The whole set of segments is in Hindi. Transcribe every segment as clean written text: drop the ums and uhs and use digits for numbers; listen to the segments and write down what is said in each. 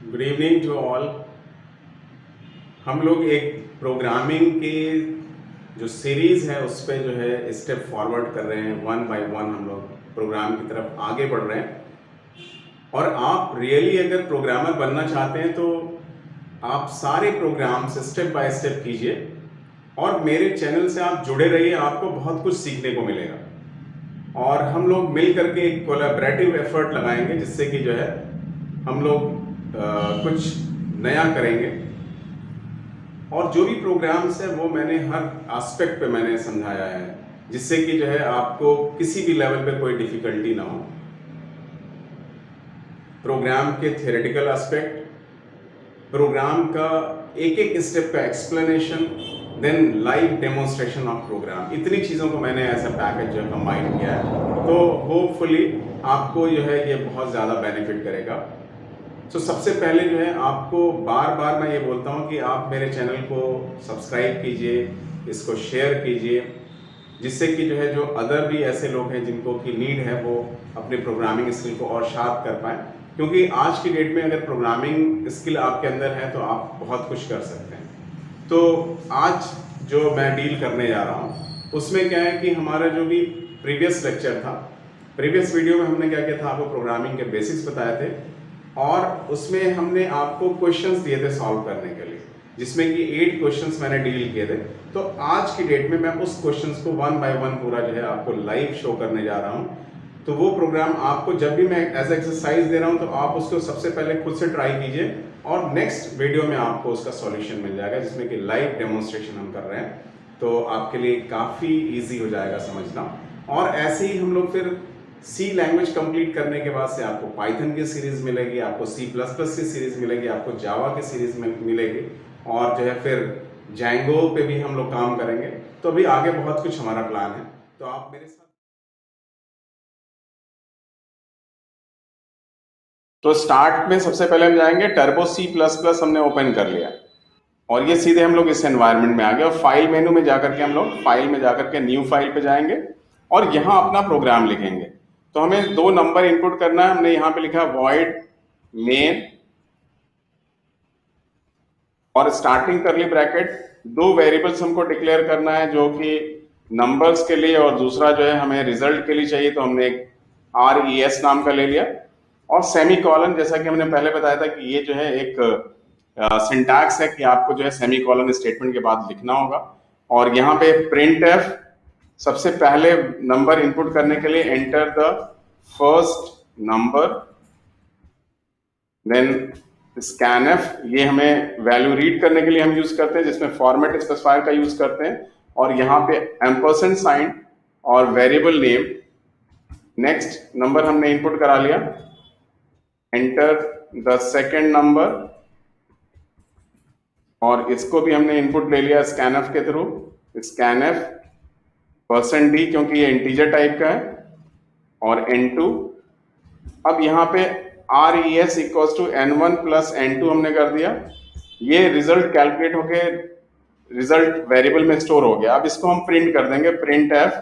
Good evening to all. हम लोग एक प्रोग्रामिंग की जो सीरीज़ है उस पे जो है स्टेप फॉरवर्ड कर रहे हैं। वन बाय वन हम लोग प्रोग्राम की तरफ आगे बढ़ रहे हैं। और आप रियली अगर प्रोग्रामर बनना चाहते हैं तो आप सारे प्रोग्राम्स स्टेप बाय स्टेप कीजिए और मेरे चैनल से आप जुड़े रहिए, आपको बहुत कुछ सीखने को मिलेगा। और हम लोग मिल करके एक कोलैबोरेटिव एफर्ट लगाएंगे जिससे कि जो है हम लोग कुछ नया करेंगे। और जो भी प्रोग्राम्स है वो मैंने हर एस्पेक्ट पे मैंने समझाया है जिससे कि जो है आपको किसी भी लेवल पे कोई डिफिकल्टी ना हो। प्रोग्राम के थियोरेटिकल एस्पेक्ट, प्रोग्राम का एक एक स्टेप का explanation, then live demonstration of program, इतनी चीज़ों को मैंने ऐसा पैकेज जो कंबाइन किया है। तो होपफुली आपको जो है ये बहुत ज़्यादा बेनिफिट करेगा। तो सबसे पहले जो है आपको बार बार मैं ये बोलता हूँ कि आप मेरे चैनल को सब्सक्राइब कीजिए, इसको शेयर कीजिए, जिससे कि जो है जो अदर भी ऐसे लोग हैं जिनको की नीड है वो अपने प्रोग्रामिंग स्किल को और शार्प कर पाएँ। क्योंकि आज की डेट में अगर प्रोग्रामिंग स्किल आपके अंदर है तो आप बहुत कुछ कर सकते हैं। तो आज जो मैं डील करने जा रहा हूँ उसमें क्या है कि हमारा जो भी प्रीवियस लेक्चर था, प्रीवियस वीडियो में हमने क्या किया था, आपको प्रोग्रामिंग के बेसिक्स बताए थे और उसमें हमने आपको क्वेश्चंस दिए थे सॉल्व करने के लिए, जिसमें कि 8 क्वेश्चंस मैंने डील किए थे। तो आज की डेट में मैं उस क्वेश्चंस को वन बाय वन पूरा जो है आपको लाइव शो करने जा रहा हूँ। तो वो प्रोग्राम आपको जब भी मैं एज एक्सरसाइज दे रहा हूँ तो आप उसको सबसे पहले खुद से ट्राई कीजिए और नेक्स्ट वीडियो में आपको उसका सॉल्यूशन मिल जाएगा जिसमें कि लाइव डेमोन्स्ट्रेशन हम कर रहे हैं। तो आपके लिए काफ़ी ईजी हो जाएगा समझना। और ऐसे ही हम लोग फिर सी लैंग्वेज कंप्लीट करने के बाद से आपको पाइथन की सीरीज मिलेगी, आपको सी प्लस प्लस की सीरीज मिलेगी, आपको जावा की सीरीज मिलेगी और जो है फिर जैंगो पे भी हम लोग काम करेंगे। तो अभी आगे बहुत कुछ हमारा प्लान है, तो आप मेरे साथ। तो स्टार्ट में सबसे पहले हम जाएंगे टर्बो सी प्लस प्लस, हमने ओपन कर लिया और ये सीधे हम लोग इस एनवायरनमेंट में आ गए और फाइल मेनू में जाकर के हम लोग फाइल में जाकर के न्यू फाइल पे जाएंगे और यहाँ अपना प्रोग्राम लिखेंगे। तो हमें 2 नंबर इनपुट करना है। हमने यहाँ पे लिखा वॉइड मेन और स्टार्टिंग करली ब्रैकेट, 2 वेरिएबल्स हमको डिक्लेयर करना है जो कि नंबर्स के लिए और दूसरा जो है हमें रिजल्ट के लिए चाहिए, तो हमने एक RES नाम का ले लिया और सेमी कॉलन, जैसा कि हमने पहले बताया था कि ये जो है एक सिंटैक्स है कि आपको जो है सेमी कॉलन स्टेटमेंट के बाद लिखना होगा। और यहाँ पे प्रिंट एफ, सबसे पहले नंबर इनपुट करने के लिए enter the first number, then scan F, ये हमें वैल्यू रीड करने के लिए हम यूज करते हैं जिसमें फॉर्मेट स्पेसिफायर का यूज करते हैं। और यहाँ पे एम्परसेंड साइन और वेरिएबल नेम। नेक्स्ट नंबर हमने इनपुट करा लिया, एंटर द सेकेंड नंबर और इसको भी हमने इनपुट ले लिया स्कैनएफ के थ्रू, स्कैनएफ %d क्योंकि ये इंटीजर टाइप का है और n2। अब यहाँ पे RES equals to n1 plus n2 हमने कर दिया। ये रिजल्ट कैलकुलेट होके रिजल्ट वेरिएबल में स्टोर हो गया। अब इसको हम प्रिंट कर देंगे, print F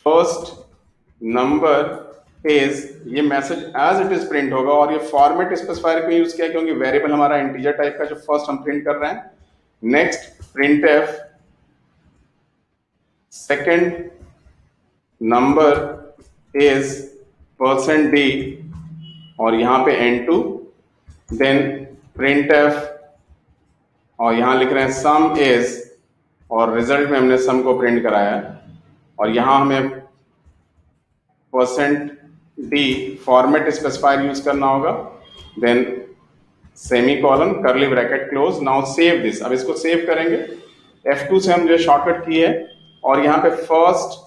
first number is, ये message as it is print होगा और ये फॉर्मेट स्पेसिफायर को यूज किया क्योंकि वेरिएबल हमारा इंटीजर टाइप का जो फर्स्ट हम प्रिंट कर रहे हैं। Next print F second number is %d और यहाँ पे n2, देन प्रिंट एफ और यहाँ लिख रहे हैं सम इज और रिजल्ट में हमने सम को प्रिंट कराया और यहाँ हमें %d फॉर्मेट स्पेसिफायर यूज करना होगा, then semicolon curly bracket close. Now save this, अब इसको सेव करेंगे। F2 से हम जो शॉर्टकट की है और यहाँ पे फर्स्ट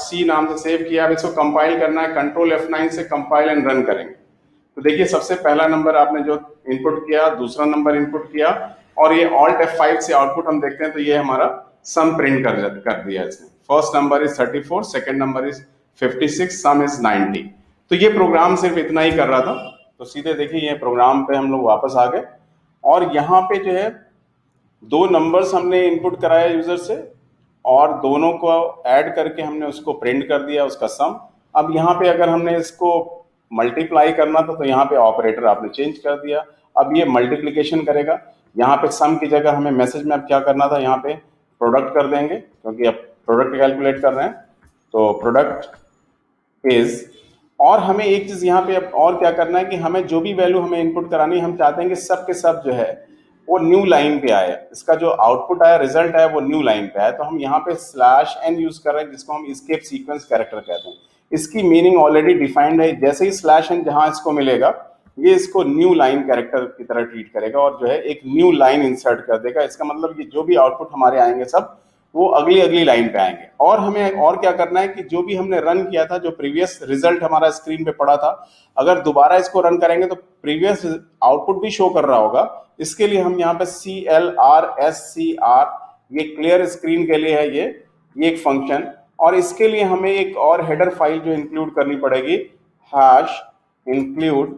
.c नाम से सेव किया। अब इसको कंपाइल करना है, कंट्रोल F9 से कंपाइल एंड रन करेंगे। तो देखिए सबसे पहला नंबर आपने जो इनपुट किया, दूसरा नंबर इनपुट किया और ये Alt F5 से आउटपुट हम देखते हैं तो ये हमारा सम प्रिंट कर दिया इसने। First number is 34, second number is 56, some is 90। तो ये प्रोग्राम सिर्फ इतना ही कर रहा था। तो सीधे देखिए ये प्रोग्राम पे हम लोग वापस आ गए और यहाँ पे जो है 2 नंबर्स हमने इनपुट कराया यूजर से और दोनों को ऐड करके हमने उसको प्रिंट कर दिया उसका सम। अब यहाँ पे अगर हमने इसको मल्टीप्लाई करना था तो यहाँ पे ऑपरेटर आपने चेंज कर दिया, अब ये मल्टीप्लिकेशन करेगा। यहाँ पे सम की जगह हमें मैसेज में अब क्या करना था, यहाँ पे प्रोडक्ट कर देंगे क्योंकि अब प्रोडक्ट कैलकुलेट कर रहे हैं, तो प्रोडक्ट इज, और हमें एक चीज यहाँ पे अब और क्या करना है कि हमें जो भी वैल्यू हमें इनपुट करानी है, हम चाहते हैं कि सब के सब जो है वो न्यू लाइन पे आए, इसका जो आउटपुट आया, रिजल्ट आया, वो न्यू लाइन पे आया। तो हम यहाँ पे /n यूज कर रहे हैं जिसको हम एस्केप सीक्वेंस कैरेक्टर कहते हैं। इसकी मीनिंग ऑलरेडी डिफाइंड है, जैसे ही /n जहां इसको मिलेगा ये इसको न्यू लाइन कैरेक्टर की तरह ट्रीट करेगा और जो है एक न्यू लाइन इंसर्ट कर देगा। इसका मतलब ये जो भी आउटपुट हमारे आएंगे सब वो अगली अगली लाइन पे आएंगे। और हमें और क्या करना है कि जो भी हमने रन किया था, जो प्रीवियस रिजल्ट हमारा स्क्रीन पे पड़ा था, अगर दोबारा इसको रन करेंगे तो प्रीवियस आउटपुट भी शो कर रहा होगा। इसके लिए हम यहाँ पे CLRSCR, ये क्लियर स्क्रीन के लिए है, ये एक फंक्शन, और इसके लिए हमें एक और हेडर फाइल जो इंक्लूड करनी पड़ेगी, #include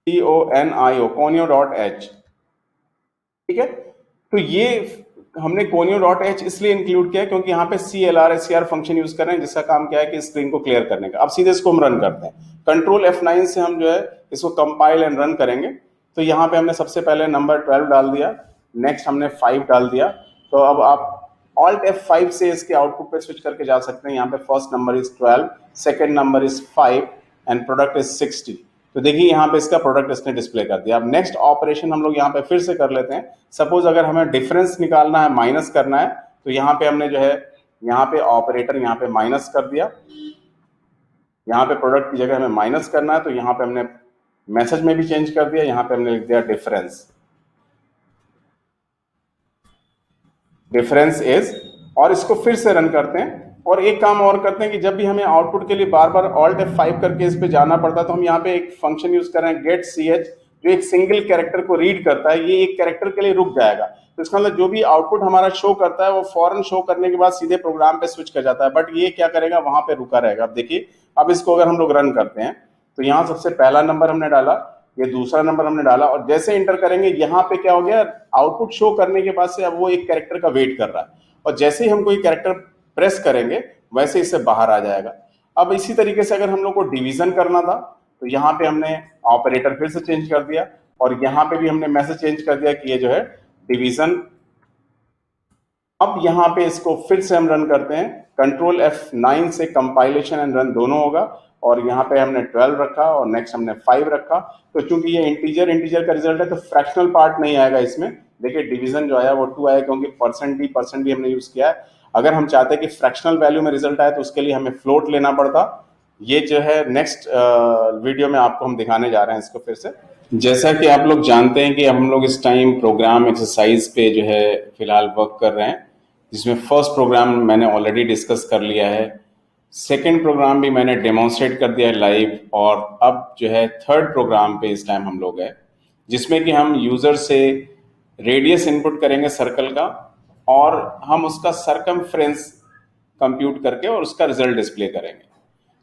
conio.h। ठीक है, तो ये हमने conio.h इसलिए इंक्लूड किया क्योंकि यहाँ पे CLRSCR फंक्शन यूज कर रहे हैं जिसका काम क्या है कि स्क्रीन को क्लियर करने का। अब सीधे इसको हम रन करते हैं, कंट्रोल F9 से हम जो है इसको कंपाइल एंड रन करेंगे। तो यहाँ पे हमने सबसे पहले नंबर 12 डाल दिया, नेक्स्ट हमने 5 डाल दिया। तो अब आप Alt F5 से इसके आउटपुट पे स्विच करके जा सकते हैं। यहाँ पे first number is 12, second number is 5 and product is 60। तो देखिए यहाँ पे इसका प्रोडक्ट इसने डिस्प्ले कर दिया। अब नेक्स्ट ऑपरेशन हम लोग यहाँ पे फिर से कर लेते हैं। सपोज अगर हमें डिफरेंस निकालना है, माइनस करना है, तो यहाँ पे हमने जो है यहाँ पे ऑपरेटर यहाँ पे माइनस कर दिया, यहाँ पे प्रोडक्ट की जगह हमें माइनस करना है तो यहाँ पे हमने मैसेज में भी चेंज कर दिया, यहाँ पे हमने लिख दिया डिफरेंस इज, और इसको फिर से रन करते हैं। और एक काम और करते हैं कि जब भी हमें आउटपुट के लिए बार बार Alt F5 करके इस पे जाना पड़ता है तो हम यहाँ पे एक फंक्शन यूज कर रहे हैं getch, जो एक सिंगल कैरेक्टर को रीड करता है। ये एक कैरेक्टर के लिए रुक जाएगा, तो इसका मतलब जो भी आउटपुट हमारा शो करता है वो फौरन शो करने के बाद सीधे प्रोग्राम पे स्विच कर जाता है, बट ये क्या करेगा, वहां पे रुका रहेगा। अब देखिए, अब इसको अगर हम लोग रन करते हैं तो यहाँ सबसे पहला नंबर हमने डाला, ये दूसरा नंबर हमने डाला, और जैसे इंटर करेंगे यहाँ पे क्या हो गया, आउटपुट शो करने के बाद से अब वो एक कैरेक्टर का वेट कर रहा है, और जैसे ही हम कोई कैरेक्टर प्रेस करेंगे वैसे इससे बाहर आ जाएगा। अब इसी तरीके से अगर हम लोग को डिवीजन करना था तो यहाँ पे हमने ऑपरेटर फिर से चेंज कर दिया, और यहाँ पे भी हमने मैसेज चेंज कर दिया कि ये जो है डिवीजन। अब यहाँ पे इसको फिर से हम रन करते हैं, कंट्रोल F9 से कंपाइलेशन एंड रन दोनों होगा, और यहाँ पे हमने 12 रखा और नेक्स्ट हमने 5 रखा। तो चूंकि ये इंटीजर का रिजल्ट है तो फ्रैक्शनल पार्ट नहीं आएगा इसमें। देखिए डिवीजन जो आया वो 2 आया क्योंकि % हमने यूज किया है। अगर हम चाहते हैं कि फ्रैक्शनल वैल्यू में रिजल्ट आए तो उसके लिए हमें फ्लोट लेना पड़ता। ये जो है नेक्स्ट वीडियो में आपको हम दिखाने जा रहे हैं इसको फिर से। जैसा कि आप लोग जानते हैं कि हम लोग इस टाइम प्रोग्राम एक्सरसाइज पे जो है फिलहाल वर्क कर रहे हैं, जिसमें फर्स्ट प्रोग्राम मैंने ऑलरेडी डिस्कस कर लिया है, सेकेंड प्रोग्राम भी मैंने डेमोन्स्ट्रेट कर दिया है लाइव, और अब जो है थर्ड प्रोग्राम पे इस टाइम हम लोग है, जिसमें कि हम यूजर से रेडियस इनपुट करेंगे सर्कल का, और हम उसका सरकमफ्रेंस कंप्यूट करके और उसका रिजल्ट डिस्प्ले करेंगे।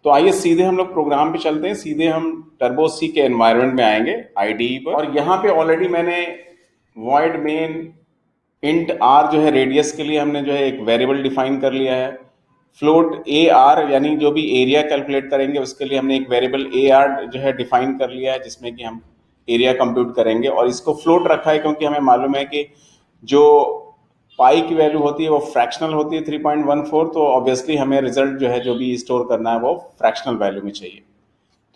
तो आइए सीधे हम लोग प्रोग्राम पे चलते हैं, सीधे हम टर्बो सी के एनवायरनमेंट में आएंगे IDE पर, और यहाँ पे ऑलरेडी मैंने void main int r जो है रेडियस के लिए हमने जो है एक वेरिएबल डिफाइन कर लिया है। फ्लोट AR यानी जो भी एरिया कैलकुलेट करेंगे उसके लिए हमने एक वेरिएबल AR जो है डिफाइन कर लिया है, जिसमें कि हम एरिया कंप्यूट करेंगे, और इसको फ्लोट रखा है क्योंकि हमें मालूम है कि जो पाई की वैल्यू होती है वो फ्रैक्शनल होती है 3.14, तो ऑब्वियसली हमें रिजल्ट जो है जो भी स्टोर करना है वो फ्रैक्शनल वैल्यू में चाहिए।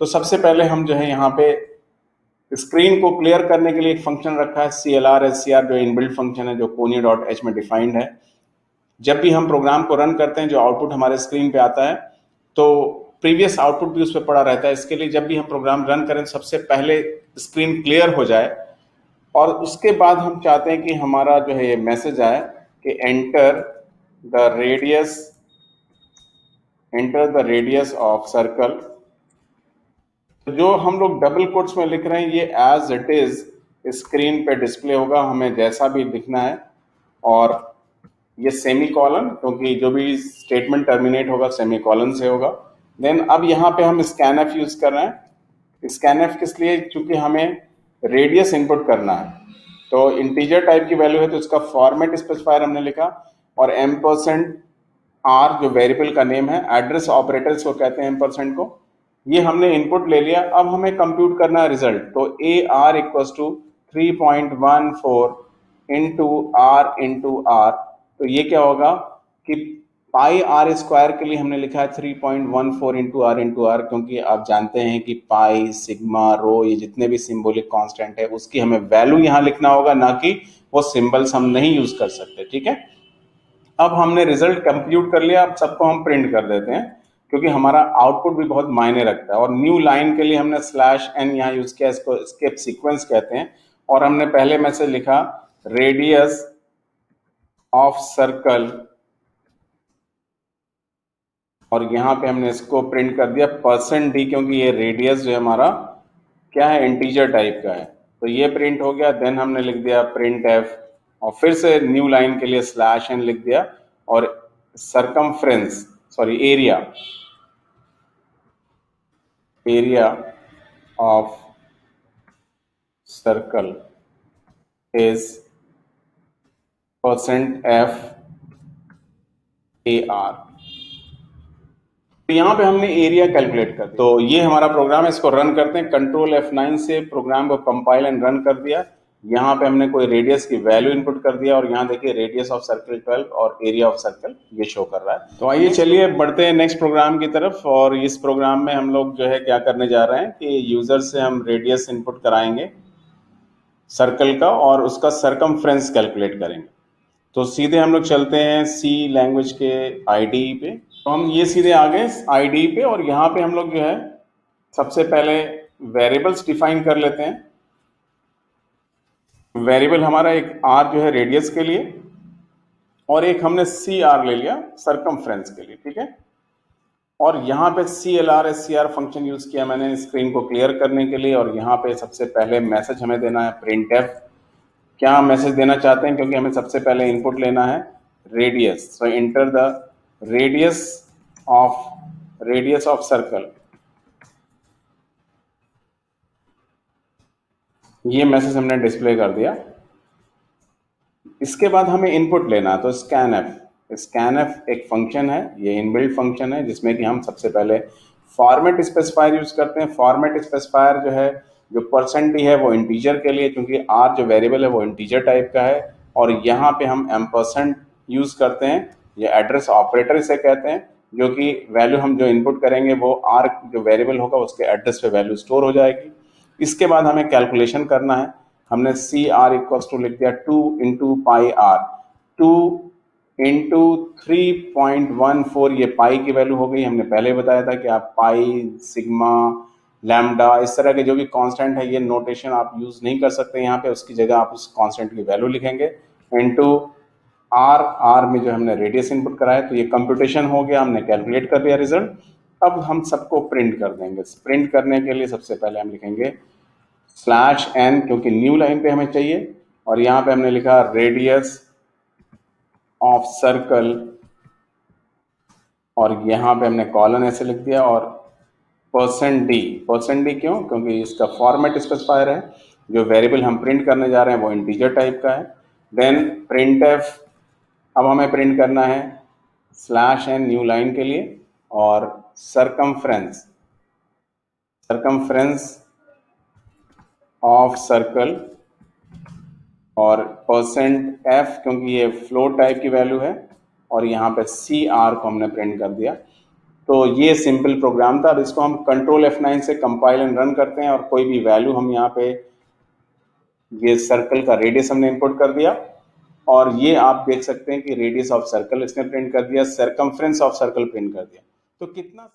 तो सबसे पहले हम जो है यहाँ पे स्क्रीन को क्लियर करने के लिए एक फंक्शन रखा है CLRSCR, जो इनबिल्ट फंक्शन है जो conio.h में डिफाइंड है। जब भी हम प्रोग्राम को रन करते हैं जो आउटपुट हमारे स्क्रीन पे आता है तो प्रीवियस आउटपुट भी उस पर पड़ा रहता है। इसके लिए जब भी हम प्रोग्राम रन करें सबसे पहले स्क्रीन क्लियर हो जाए, और उसके बाद हम चाहते हैं कि हमारा जो है ये मैसेज आए कि enter the radius of circle. जो हम लोग डबल कोट्स में लिख रहे हैं ये एज इट इज स्क्रीन पे डिस्प्ले होगा, हमें जैसा भी लिखना है, और ये सेमी कॉलन, क्योंकि जो भी स्टेटमेंट टर्मिनेट होगा सेमी कॉलन से होगा। देन अब यहाँ पे हम scanf यूज कर रहे हैं। scanf किस लिए, चूंकि हमें रेडियस इनपुट करना है, तो इंटीजर टाइप की वैल्यू है तो इसका फॉर्मेट स्पेसिफायर हमने लिखा, और %r जो वेरिएबल का नेम है, एड्रेस ऑपरेटर इसको कहते हैं एम्परसेंड को, ये हमने इनपुट ले लिया, अब हमें कंप्यूट करना है रिजल्ट। तो A R equals to 3.14 into R. तो ये क्या होगा कि पाई आर स्क्वायर के लिए हमने लिखा है 3.14 इंटू आर, क्योंकि आप जानते हैं कि पाई, सिग्मा, रो, ये जितने भी सिंबॉलिक कांस्टेंट है उसकी हमें वैल्यू यहां लिखना होगा, ना कि वो सिंबल्स हम नहीं यूज कर सकते। ठीक है, अब हमने रिजल्ट कंप्यूट कर लिया, अब सबको हम प्रिंट कर देते हैं, क्योंकि हमारा आउटपुट भी बहुत मायने रखता है। और न्यू लाइन के लिए हमने स्लैश एन यहाँ यूज किया, इसको स्केप सीक्वेंस कहते हैं। और हमने पहले में से लिखा रेडियस ऑफ सर्कल, और यहाँ पे हमने इसको प्रिंट कर दिया %d, क्योंकि ये रेडियस जो है हमारा क्या है, इंटीजर टाइप का है। तो ये प्रिंट हो गया। देन हमने लिख दिया प्रिंट एफ, और फिर से न्यू लाइन के लिए स्लैश एन लिख दिया, और circumference, sorry area of circle is %f तो यहाँ पे हमने एरिया कैलकुलेट कर दिया। तो ये हमारा प्रोग्राम है, इसको रन करते हैं। कंट्रोल F9 से प्रोग्राम को कंपाइल एंड रन कर दिया। यहाँ पे हमने कोई रेडियस की वैल्यू इनपुट कर दिया, और यहाँ देखिए रेडियस ऑफ सर्कल 12 और एरिया ऑफ सर्कल ये शो कर रहा है। तो आइए चलिए बढ़ते हैं नेक्स्ट प्रोग्राम की तरफ। और इस प्रोग्राम में हम लोग जो है क्या करने जा रहे हैं कि यूजर से हम रेडियस इनपुट कराएंगे सर्कल का, और उसका सरकमफ्रेंस कैलकुलेट करेंगे। तो सीधे हम लोग चलते हैं सी लैंग्वेज के आईडी पे। तो हम ये सीधे आ गए आईडी पे, और यहाँ पे हम लोग जो है सबसे पहले वेरिएबल्स डिफाइन कर लेते हैं। वेरिएबल हमारा एक आर जो है रेडियस के लिए, और एक हमने सी आर ले लिया सरकमफ्रेंस के लिए। ठीक है, और यहाँ पे C L R S C R function use किया मैंने स्क्रीन को क्लियर करने के लिए। और यहाँ पे सबसे पहले मैसेज हमें देना है प्रिंट एफ। क्या मैसेज देना चाहते हैं, क्योंकि हमें सबसे पहले इनपुट लेना है radius. So enter the radius of circle. ये मैसेज हमने डिस्प्ले कर दिया। इसके बाद हमें इनपुट लेना है, तो स्कैन एफ एक फंक्शन है, ये इनबिल्ट फंक्शन है, जिसमें कि हम सबसे पहले फॉर्मेट स्पेसिफायर यूज करते हैं। फॉर्मेट स्पेसिफायर जो है, जो %d है वो इंटीजर के लिए, क्योंकि r जो वेरिएबल है वो इंटीजर टाइप का है। और यहाँ पे हम एम्परसेंड यूज करते हैं, ये एड्रेस ऑपरेटर इसे कहते हैं, जो कि वैल्यू हम जो इनपुट करेंगे वो r जो वेरिएबल होगा उसके एड्रेस पे वैल्यू स्टोर हो जाएगी। इसके बाद हमें कैलकुलेशन करना है। हमने सी आर इक्वल्स टू लिख दिया 2 इंटू पाई आर। 2 इंटू 3.14, ये पाई की वैल्यू हो गई। हमने पहले बताया था कि आप पाई, सिग्मा, लैम्डा, इस तरह के जो भी कांस्टेंट है, ये नोटेशन आप यूज नहीं कर सकते यहाँ पे, उसकी जगह आप उस कांस्टेंट की वैल्यू लिखेंगे। इंटू आर में जो हमने रेडियस इनपुट कराया, तो ये कंप्यूटेशन हो गया, हमने कैलकुलेट कर दिया रिजल्ट। अब हम सबको प्रिंट कर देंगे। प्रिंट करने के लिए सबसे पहले हम लिखेंगे स्लैश एन, क्योंकि न्यू लाइन पे हमें चाहिए, और यहाँ पे हमने लिखा रेडियस ऑफ सर्कल, और यहाँ पे हमने कॉलन ऐसे लिख दिया, और %d क्यों, क्योंकि इसका फॉर्मेट स्पेसिफायर है। जो वेरिएबल हम प्रिंट करने जा रहे हैं वो इंटीजर टाइप का है। देन प्रिंट एफ, अब हमें प्रिंट करना है स्लैश एन न्यू लाइन के लिए, और सरकमफ्रेंस ऑफ सर्कल, और %f, क्योंकि ये फ्लोट टाइप की वैल्यू है, और यहाँ पे सी आर को हमने प्रिंट कर दिया। तो ये सिंपल प्रोग्राम था। अब इसको हम कंट्रोल F9 से कंपाइल एंड रन करते हैं, और कोई भी वैल्यू हम यहाँ पे, ये सर्कल का रेडियस हमने इनपुट कर दिया, और ये आप देख सकते हैं कि रेडियस ऑफ सर्कल इसने प्रिंट कर दिया, सरकमफ्रेंस ऑफ सर्कल प्रिंट कर दिया। तो कितना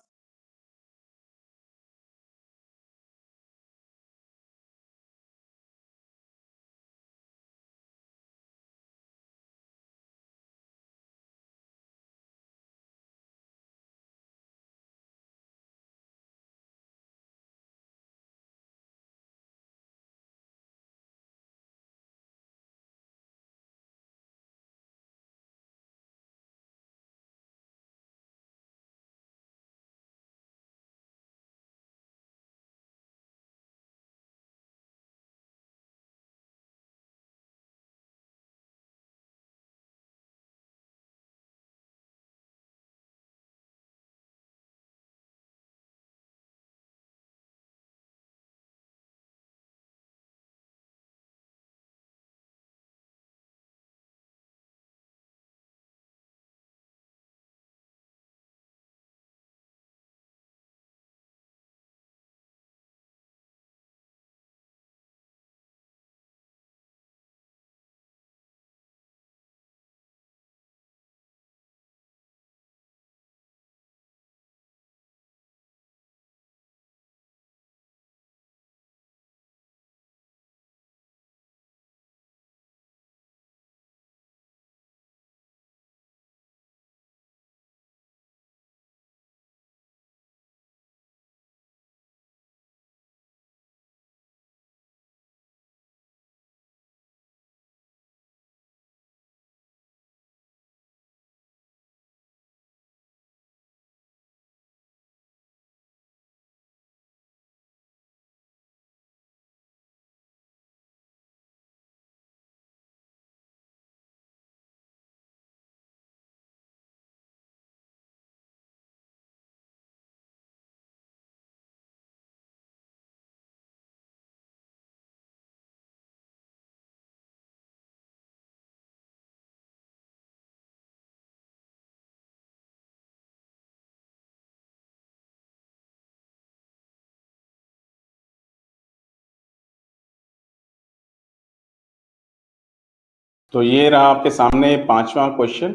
तो ये रहा आपके सामने 5वां क्वेश्चन,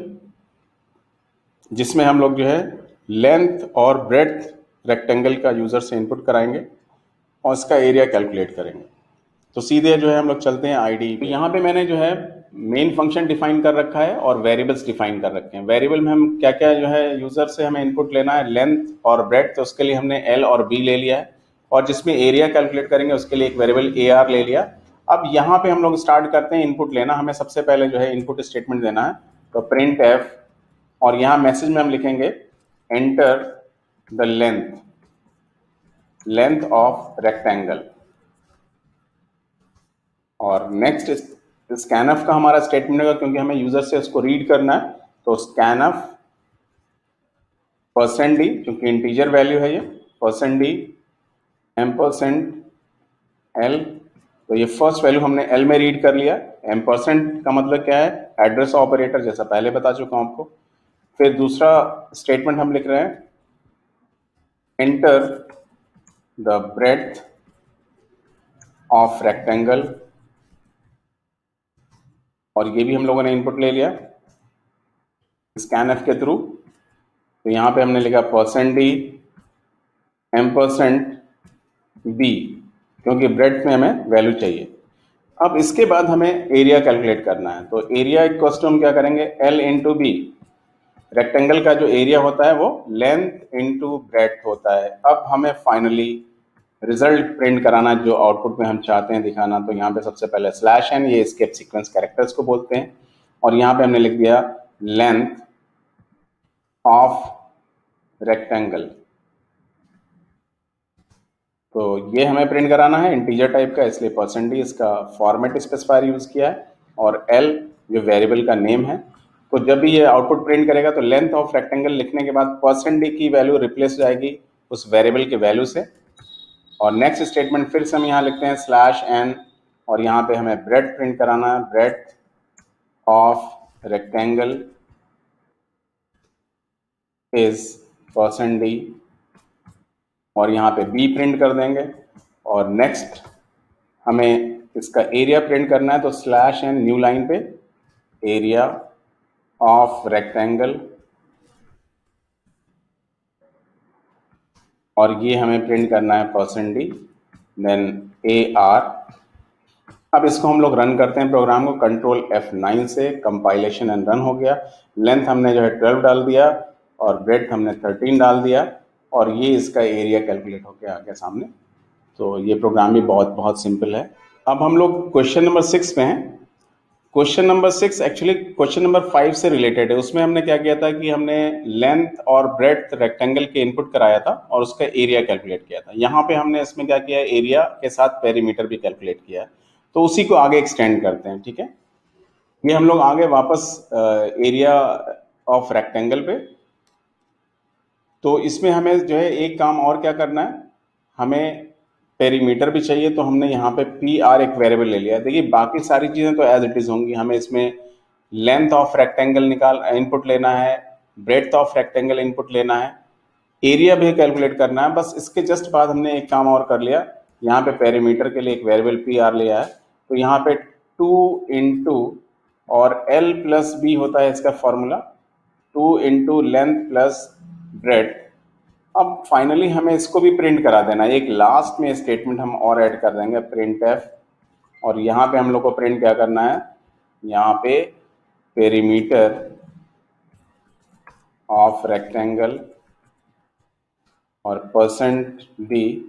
जिसमें हम लोग जो है लेंथ और ब्रेड्थ रेक्टेंगल का यूजर से इनपुट कराएंगे और इसका एरिया कैलकुलेट करेंगे। तो सीधे जो है हम लोग चलते हैं आईडी। तो यहाँ पे मैंने जो है मेन फंक्शन डिफाइन कर रखा है और वेरिएबल्स डिफाइन कर रखे हैं। वेरिएबल में हम क्या क्या जो है यूजर से हमें इनपुट लेना है, लेंथ और ब्रेड्थ, तो उसके लिए हमने एल और बी ले लिया है, और जिसमें एरिया कैलकुलेट करेंगे उसके लिए एक वेरिएबल ए आर ले लिया। अब यहाँ पे हम लोग स्टार्ट करते हैं इनपुट लेना। हमें सबसे पहले जो है इनपुट स्टेटमेंट देना है, तो प्रिंट एफ, और यहाँ मैसेज में हम लिखेंगे enter the length of rectangle, और नेक्स्ट स्कैनफ का हमारा स्टेटमेंट होगा, क्योंकि हमें यूजर से उसको रीड करना है, तो स्कैनफ %d, क्योंकि इंटीजर वैल्यू है ये, %d %l, तो ये फर्स्ट वैल्यू हमने l में रीड कर लिया। % का मतलब क्या है, एड्रेस ऑपरेटर, जैसा पहले बता चुका हूं आपको। फिर दूसरा स्टेटमेंट हम लिख रहे हैं enter the breadth of rectangle, और ये भी हम लोगों ने इनपुट ले लिया स्कैनफ के थ्रू। तो यहाँ पे हमने लिखा %d %b, क्योंकि ब्रेड्थ में हमें वैल्यू चाहिए। अब इसके बाद हमें एरिया कैलकुलेट करना है, तो एरिया इक्वल टू हम क्या करेंगे, l इंटू बी। रेक्टेंगल का जो एरिया होता है वो लेंथ इंटू ब्रेड्थ होता है। अब हमें फाइनली रिजल्ट प्रिंट कराना, जो आउटपुट में हम चाहते हैं दिखाना। तो यहाँ पे सबसे पहले /n, ये एस्केप सीक्वेंस कैरेक्टर्स को बोलते हैं, और यहाँ पे हमने लिख दिया लेंथ ऑफ रेक्टेंगल। तो ये हमें प्रिंट कराना है इंटीजर टाइप का, इसलिए %d इसका फॉर्मेट स्पेसिफायर यूज किया है, और l जो वेरिएबल का नेम है। तो जब भी ये आउटपुट प्रिंट करेगा तो लेंथ ऑफ रेक्टेंगल लिखने के बाद %d की वैल्यू रिप्लेस हो जाएगी उस वेरिएबल के वैल्यू से। और नेक्स्ट स्टेटमेंट फिर से हम यहाँ लिखते हैं /n, और यहाँ पे हमें ब्रेड्थ प्रिंट कराना है, breadth of rectangle is %d, और यहाँ पे b प्रिंट कर देंगे। और नेक्स्ट हमें इसका एरिया प्रिंट करना है, तो /n न्यू लाइन पे एरिया ऑफ रेक्टेंगल, और ये हमें प्रिंट करना है %d देन AR। अब इसको हम लोग रन करते हैं प्रोग्राम को, कंट्रोल F9 से, कंपाइलेशन एंड रन हो गया। लेंथ हमने जो है 12 डाल दिया, और ब्रेड्थ हमने 13 डाल दिया, और ये इसका एरिया कैलकुलेट होकर आ गया सामने। तो ये प्रोग्राम भी बहुत बहुत सिंपल है। अब हम लोग क्वेश्चन नंबर 6 पे हैं। Question number 6 actually question number 5 से रिलेटेड है। उसमें हमने क्या किया था कि हमने लेंथ और ब्रेड्थ रेक्टेंगल के इनपुट कराया था और उसका एरिया कैलकुलेट किया था। यहाँ पे हमने इसमें क्या किया है, एरिया के साथ पेरीमीटर भी कैलकुलेट किया है। तो उसी को आगे एक्सटेंड करते हैं, ठीक है। ये हम लोग आगे वापस एरिया ऑफ रेक्टेंगल पे। तो इसमें हमें जो है एक काम और क्या करना है, हमें पेरीमीटर भी चाहिए, तो हमने यहाँ पे PR एक वेरिएबल ले लिया है। देखिए बाकी सारी चीज़ें तो एज इट इज़ होंगी, हमें इसमें लेंथ ऑफ रेक्टेंगल इनपुट लेना है, ब्रेड्थ ऑफ रेक्टेंगल इनपुट लेना है, एरिया भी कैलकुलेट करना है। बस इसके जस्ट बाद हमने एक काम और कर लिया, यहाँ पे पेरीमीटर के लिए एक वेरिएबल PR लिया है। तो यहाँ पे 2 इंटू, और L प्लस B होता है इसका formula, 2 into length plus breadth. अब फाइनली हमें इसको भी प्रिंट करा देना है। एक लास्ट में स्टेटमेंट हम और ऐड कर देंगे, प्रिंट एफ, और यहाँ पे हम लोग को प्रिंट क्या करना है, यहाँ पे पेरीमीटर ऑफ रेक्टेंगल और %d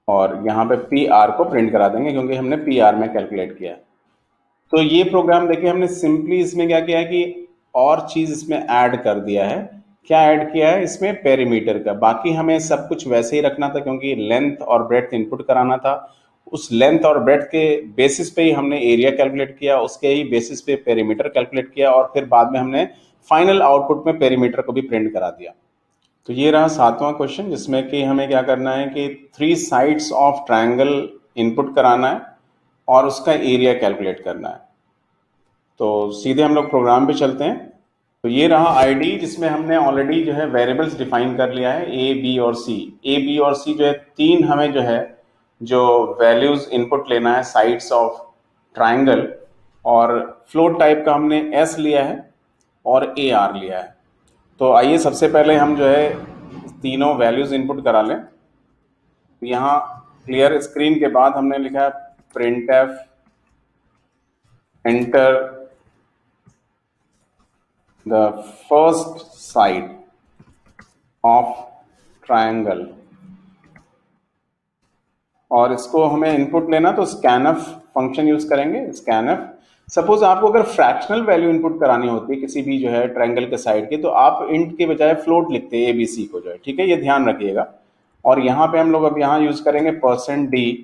और यहाँ पे PR को प्रिंट करा देंगे, क्योंकि हमने PR में कैलकुलेट किया। तो ये प्रोग्राम देखिए हमने सिंपली इसमें क्या किया है कि और चीज इसमें ऐड कर दिया है। क्या ऐड किया है इसमें, पेरीमीटर का। बाकी हमें सब कुछ वैसे ही रखना था, क्योंकि लेंथ और ब्रेड्थ इनपुट कराना था। उस लेंथ और ब्रेड्थ के बेसिस पे ही हमने एरिया कैलकुलेट किया, उसके ही बेसिस पे पेरीमीटर कैलकुलेट किया, और फिर बाद में हमने फाइनल आउटपुट में पेरीमीटर को भी प्रिंट करा दिया। तो ये रहा 7वां क्वेश्चन, जिसमें कि हमें क्या करना है कि 3 साइड्स ऑफ ट्रायंगल इनपुट कराना है और उसका एरिया कैलकुलेट करना है। तो सीधे हम लोग प्रोग्राम पे चलते हैं। तो ये रहा आईडी, जिसमें हमने ऑलरेडी जो है वेरिएबल्स डिफाइन कर लिया है, A, B और C। A, B और C जो है 3 हमें जो है जो वैल्यूज इनपुट लेना है साइड्स ऑफ ट्राइंगल, और फ्लोट टाइप का हमने एस लिया है और ए आर लिया है। तो आइए सबसे पहले हम जो है तीनों वैल्यूज इनपुट करा लें। यहाँ क्लियर स्क्रीन के बाद हमने लिखा है print F enter the first side of triangle, और इसको हमें इनपुट लेना तो स्कैनफ फंक्शन यूज करेंगे। स्कैनफ, सपोज आपको अगर फ्रैक्शनल वैल्यू इनपुट करानी होती है किसी भी जो है ट्रायंगल के साइड की, तो आप इंट के बजाय फ्लोट लिखते हैं एबीसी को जो है, ठीक है, ये ध्यान रखिएगा। और यहाँ पे हम लोग अब यहाँ यूज करेंगे %d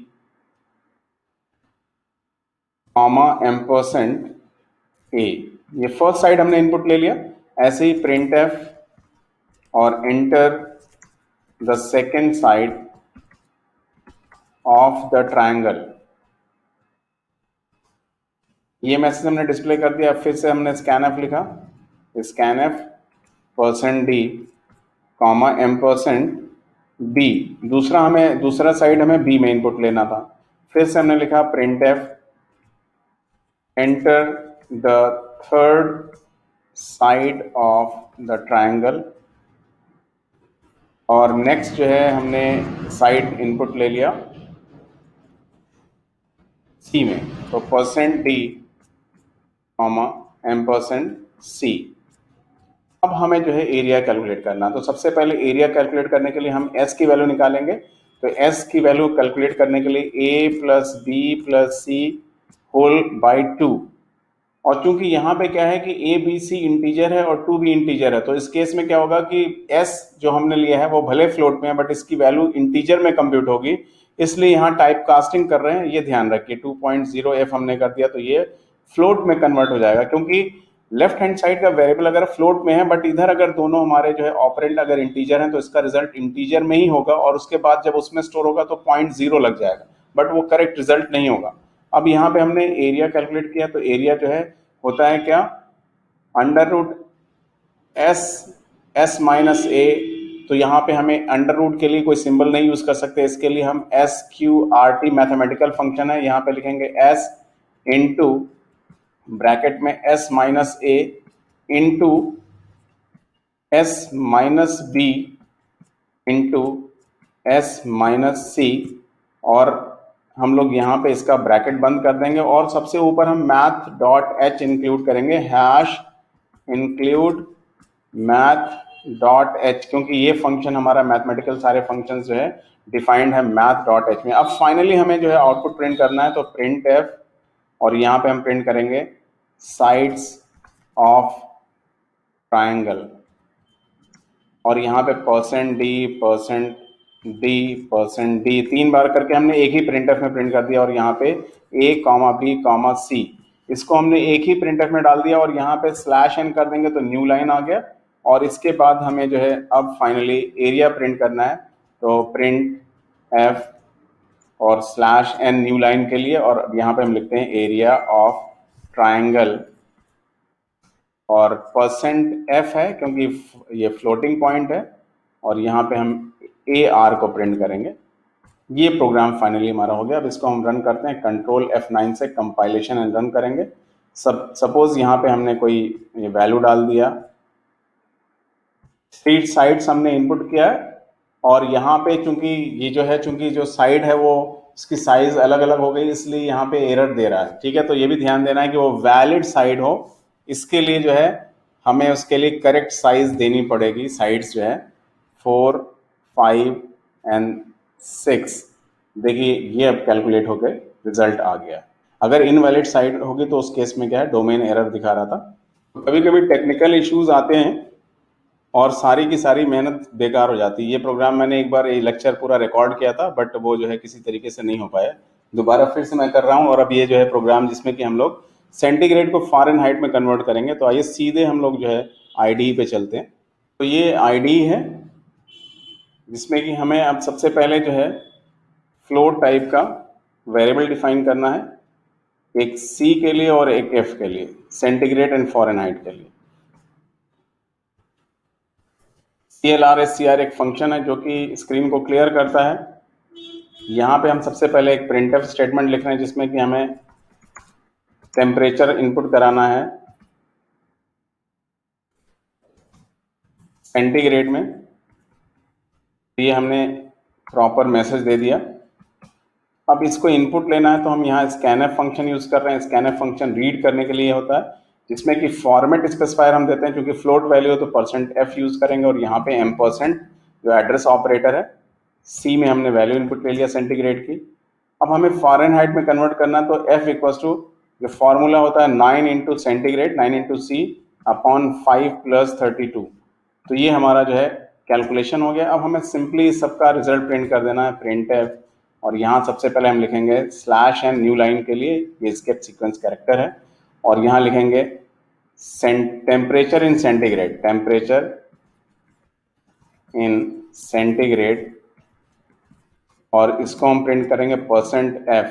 कॉमा %a, ये फर्स्ट साइड हमने इनपुट ले लिया। ऐसे ही प्रिंट एफ और enter the second side of the triangle, ये मैसेज हमने डिस्प्ले कर दिया। फिर से हमने स्कैनफ लिखा, स्कैनफ %d कॉमा %b, दूसरा साइड हमें b में इनपुट लेना था। फिर से हमने लिखा print F enter the third side of the triangle, और नेक्स्ट जो है हमने साइड इनपुट ले लिया c में, तो %d कॉमा %c। अब हमें जो है एरिया कैलकुलेट करना, तो सबसे पहले एरिया कैलकुलेट करने के लिए हम s की वैल्यू निकालेंगे। तो s की वैल्यू कैलकुलेट करने के लिए a plus B plus C whole by 2, और चूंकि यहाँ पे क्या है कि a b c इंटीजर है और 2 भी इंटीजर है, तो इस केस में क्या होगा कि s जो हमने लिया है वो भले फ्लोट में है बट इसकी वैल्यू इंटीजर में कंप्यूट होगी, इसलिए यहाँ टाइप कास्टिंग कर रहे हैं, ये ध्यान रखिए। 2.0f हमने कर दिया तो ये फ्लोट में कन्वर्ट हो जाएगा, क्योंकि लेफ्ट हैंड साइड का वेरिएबल अगर फ्लोट में है बट इधर अगर दोनों हमारे जो है ऑपरेंड अगर इंटीजर हैं तो इसका रिजल्ट इंटीजर में ही होगा, और उसके बाद जब उसमें स्टोर होगा तो 0.0 लग जाएगा, बट वो करेक्ट रिजल्ट नहीं होगा। अब यहाँ पे हमने एरिया कैलकुलेट किया, तो एरिया जो है होता है क्या, अंडर रूट एस माइनस ए। तो यहाँ पे हमें अंडर रूट के लिए कोई सिंबल नहीं यूज कर सकते, इसके लिए हम SQRT मैथमेटिकल फंक्शन है, यहाँ पे लिखेंगे s इंटू ब्रैकेट में s minus A into s minus B into s minus C, और हम लोग यहाँ पे इसका ब्रैकेट बंद कर देंगे, और सबसे ऊपर हम मैथ डॉट h इंक्लूड करेंगे, hash include math dot h, क्योंकि ये फंक्शन हमारा मैथमेटिकल सारे फंक्शंस जो है डिफाइंड है मैथ डॉट h में। अब फाइनली हमें जो है आउटपुट प्रिंट करना है, तो प्रिंट एफ, और यहाँ पे हम प्रिंट करेंगे साइड्स ऑफ ट्रायंगल, और यहाँ पे %d 3 बार करके हमने एक ही प्रिंटफ में प्रिंट कर दिया, और यहाँ पे a comma b comma c, इसको हमने एक ही प्रिंटफ में डाल दिया, और यहाँ पे /n कर देंगे तो न्यू लाइन आ गया। और इसके बाद हमें जो है अब फाइनली एरिया प्रिंट करना है, तो प्रिंट f और /n न्यू लाइन के लिए, और यहाँ पे हम लिखते हैं एरिया ऑफ ट्रायंगल, और %f है क्योंकि ये फ्लोटिंग पॉइंट है, और यहाँ पे हम AR को प्रिंट करेंगे। ये प्रोग्राम फाइनली हमारा हो गया। अब इसको हम रन करते हैं, कंट्रोल F9 से कंपाइलेशन एंड रन करेंगे। सपोज यहाँ पे हमने कोई वैल्यू डाल दिया, 3 साइड्स हमने इनपुट किया है, और यहाँ पे चूंकि जो साइड है वो उसकी साइज अलग अलग हो गई, इसलिए यहाँ पे एरर दे रहा है, ठीक है। तो ये भी ध्यान देना है कि वो वैलिड साइड हो, इसके लिए जो है हमें उसके लिए करेक्ट साइज देनी पड़ेगी। साइड्स जो है 4, 5 एंड 6, देखिए ये अब कैलकुलेट होकर रिजल्ट आ गया। अगर इनवैलिड साइड होगी तो उस केस में क्या है, डोमेन एरर दिखा रहा था। कभी कभी टेक्निकल इश्यूज आते हैं और सारी की सारी मेहनत बेकार हो जाती है। ये प्रोग्राम मैंने एक बार ये लेक्चर पूरा रिकॉर्ड किया था, बट वो जो है किसी तरीके से नहीं हो पाया, दोबारा फिर से मैं कर रहा हूँ। और अब ये जो है प्रोग्राम जिसमें कि हम लोग सेंटीग्रेड को फ़ारेनहाइट में कन्वर्ट करेंगे, तो आइए सीधे हम लोग जो है IDE पे चलते हैं। तो ये IDE है जिसमें कि हमें अब सबसे पहले जो है फ्लोट टाइप का वेरिएबल डिफाइन करना है, एक C के लिए और एक F के लिए, सेंटीग्रेड एंड फ़ारेनहाइट के लिए। CLR SCR एक फंक्शन है जो कि स्क्रीन को क्लियर करता है, यहाँ पे हम सबसे पहले एक प्रिंटफ स्टेटमेंट लिख रहे हैं जिसमें कि हमें टेम्परेचर इनपुट कराना है सेंटीग्रेड में। ये हमने प्रॉपर मैसेज दे दिया। अब इसको इनपुट लेना है तो हम यहाँ स्कैनफ फंक्शन यूज़ कर रहे हैं। स्कैनफ फंक्शन रीड करने के लिए होता है, जिसमें कि फॉर्मेट स्पेसिफायर हम देते हैं, क्योंकि फ्लोट वैल्यू हो तो %f यूज़ करेंगे, और यहाँ पे M% जो एड्रेस ऑपरेटर है, C में हमने वैल्यू इनपुट ले लिया सेंटीग्रेड की। अब हमें फ़ारेनहाइट में कन्वर्ट करना, तो F इक्वल्स टू जो फॉर्मूला होता है 9 into centigrade, 9 into C upon 5 plus 32। तो ये हमारा जो है कैलकुलेशन हो गया। अब हमें सिंपली इस सबका रिजल्ट प्रिंट कर देना है, प्रिंट एफ, और यहाँ सबसे पहले हम लिखेंगे /n न्यू लाइन के लिए, ये स्केप सीक्वेंस कैरेक्टर है, और यहाँ लिखेंगे temperature in centigrade, temperature in centigrade, और इसको हम प्रिंट करेंगे %f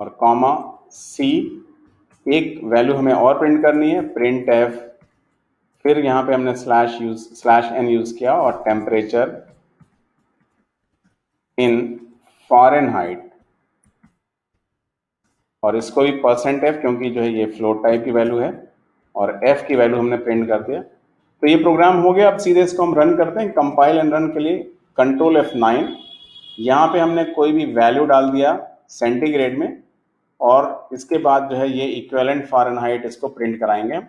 और कॉमा C। एक वैल्यू हमें और प्रिंट करनी है, प्रिंट एफ, फिर यहाँ पे हमने /n यूज किया, और टेम्परेचर इन फ़ारेनहाइट, और इसको भी %f, क्योंकि जो है ये फ्लोट टाइप की वैल्यू है, और f की वैल्यू हमने प्रिंट कर दिया। तो ये प्रोग्राम हो गया। अब सीधे इसको हम रन करते हैं। कंपाइल एंड रन के लिए कंट्रोल F9। यहाँ पे हमने कोई भी वैल्यू डाल दिया सेंटीग्रेड में, और इसके बाद जो है ये इक्विवेलेंट फ़ारेनहाइट इसको प्रिंट कराएंगे।